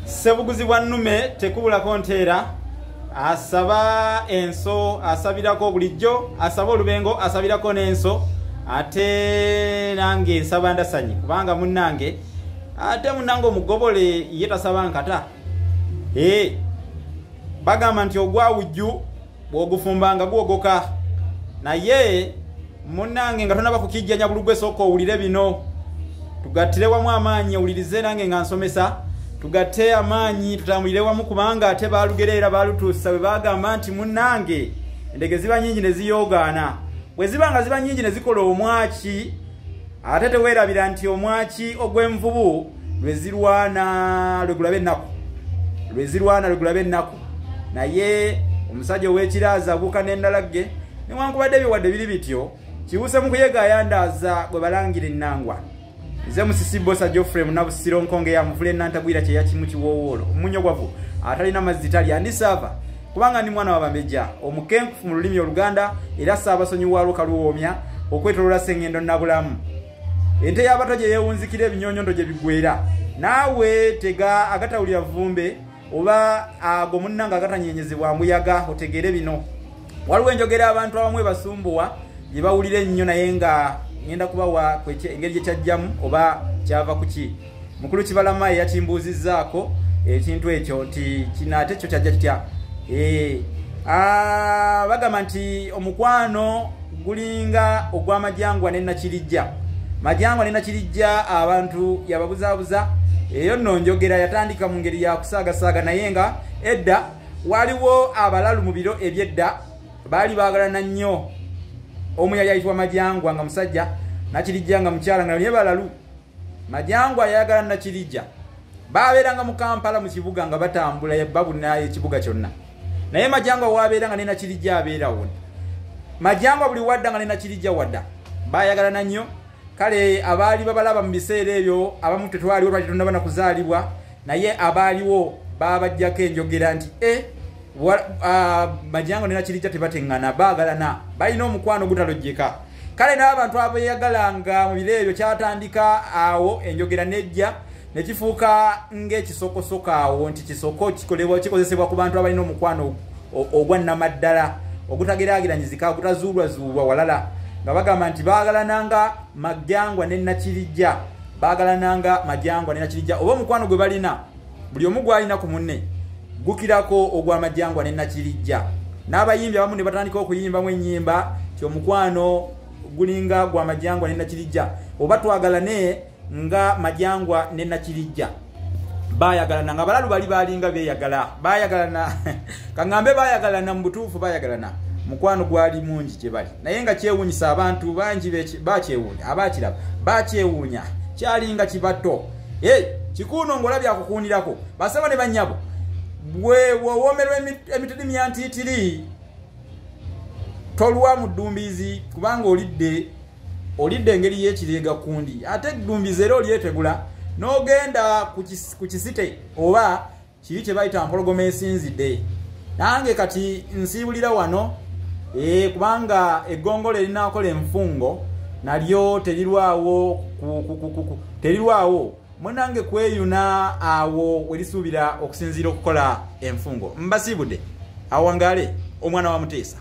Sebuguzi bwa nnume tekubulako nteera asaba enso asabirako bulijjo asaba olubengo asabirako n'enso ate nange nsaba ndasanyi kubanga munnange ate munnange omugobole ye tasaba nkata bagamba nti ogwawujju bw'ogufumbanga gwogoka naye munnange nga tonaba kukijja nyabulugwe sooka owulire bino tugattire wamu amaanyi owulirize nange nga nsomesa tugatte amaanyi tutambulire wamu kubanga ate baalugerera baalutuusa bwe bagamba nti munnange endege ziba nnyingi ne ziyoogaana bwe ziba nga ziba nnyingi ne zikola omwaki ate teweerabira nti omwaki ogw'envubu lwe zirwana lwe gulabe ennaku naye omusajja ow'ekiraaza abuuka n'endalagge newankubadde ebyo wadde biri bityo kiwuse mu kuyegayandaaza bwe balangira ennangwa nze musisibosa Geoffrey munabusiro nkonge ya muvule nantagwira kye yakimu kiwoowolo omunyo gwavu atalina mazzi tali andisaava kubanga ndi mwana wabambejja omukenkufu mu lulimi Oluganda era saabasonyi wa Lukaluwoomya okwetolola Sengendo Nabulamu ente y'abato gye yeewunzikira ebinyonyonto gye bigwera naawe tega agatawulira vumbe oba ago munnanga agatanyenyezebwa mbuyaga otegere bino waliwo enjogera abantu abamu basumbuwa gye bawulira ennyo naye nga ngenda kubawa engeri gye kyajjamu oba kyava kuki mukulu Kibalama yakimbuuzizzaako ekintu ekyo nti kinaate kyo kyajja kitya bagamba nti omukwano gulinga ogwa Majangwa Ne Nakirijja. Majangwa Ne Nakirijja abantu yababuzaabuza eyo nno njogera yatandika mu ngeri ya kusaagasaaga naye nga edda waliwo abalalu mu biro ebyedda baali baagalana nnyo omu yali ayitibwa Majangwa nga musajja Nakirijja nga mukyala nga naye balalu Majangwa yayagala Nakirijja baabeeranga mu Kampala mu kibuga nga batambula babuna ekibuga kyonna naye Majangwa waabeeranga ne Nakirijja abeerawo Majangwa buli wadda nga ne Nakirijja wadda baayagalana nnyo kale abaali babalaba mu biseera ebyo abamu tetwaliwo lwaki tonnabana kuzaalibwa naye abaaliwo baabajjako enjogera nti Majangwa ne Nakirijja tebateŋŋana baagalana balina omukwano gutalojjeka kale n'abantu abeeyagalanga mu biro ebyo kyatandika awo enjogera nejja ne kifuuka ng'ekisokosoko awo nti kisoko kikozesebwa ku bantu abalina omukwano ogwannamaddala ogutageraageranyizika ogutazuulwazuulwa walala nga bagamba nti baagalananga Majangwa ne Nakirijja baagalananga Majangwa ne Nakirijja oba omukwano gwe balina buli omu gwalina ku munne gukirako ogwa Majangwa ne Nakirijja n'abayimbi abamu ne batandika okuyimbamu ennyimba ti omukwano gulinga gwa Majangwa ne Nakirijja oba twagalane nga Majangwa ne Nakirijja bayagalana nga balalu bali balinga bayagalana kaŋŋambe bayagalana mu butuufu bayagalana mukwano gwali mungi gye bali naye nga kyewuunyisa abantu bangi bakyewuunya abaakiraba bakyewuunya kyalinga kibato kikuuno ng'olabye akukuundirako basaba ne bannyabo bwe woomerwa emitidimya ntiitiri tolwa mu ddumbiizi kubanga olidde engeri y'ekireega kundi ate eddumbiizi era olyetegula n'ogenda ku kisite oba kiri kye bayita mpologoma esinzidde nange kati nsiibulira wano kubanga eggongolo erinaakola enfungo nalyo terirwawo munange kweyuna awo werisuubira okusinziira okukola enfungo mbasiibudde awangale omwana wa Muteesa.